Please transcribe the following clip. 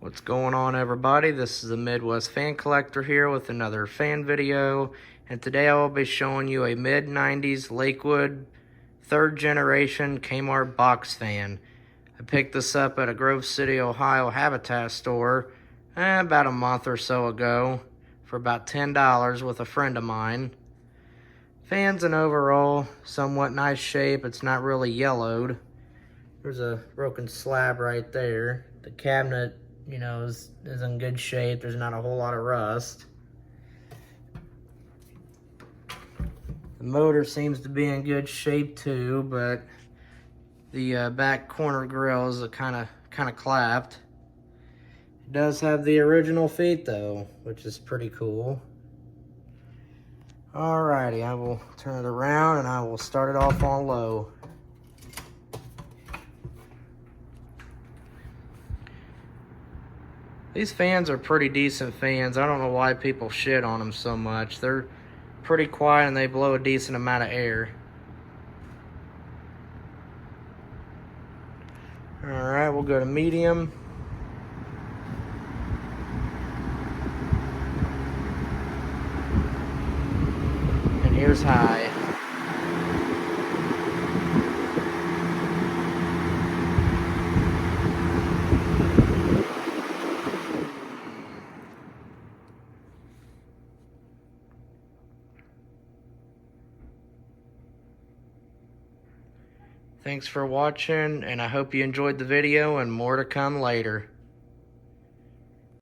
What's going on, everybody? This is the Midwest Fan Collector here with another fan video, and today I will be showing you a mid-90s Lakewood 3rd generation Kmart box fan. I picked this up at a Grove City, Ohio Habitat store about a month or so ago for about $10 with a friend of mine. Fan's in overall somewhat nice shape. It's not really yellowed. There's a broken slab right there. The cabinet, is in good shape. There's not a whole lot of rust. The motor seems to be in good shape too, but the back corner grill is kind of clapped. It does have the original feet though, which is pretty cool. Alrighty, I will turn it around and I will start it off on low. These fans are pretty decent fans. I don't know why people shit on them so much. They're pretty quiet and they blow a decent amount of air. Alright, we'll go to medium. And here's high. Thanks for watching, and I hope you enjoyed the video, and more to come later.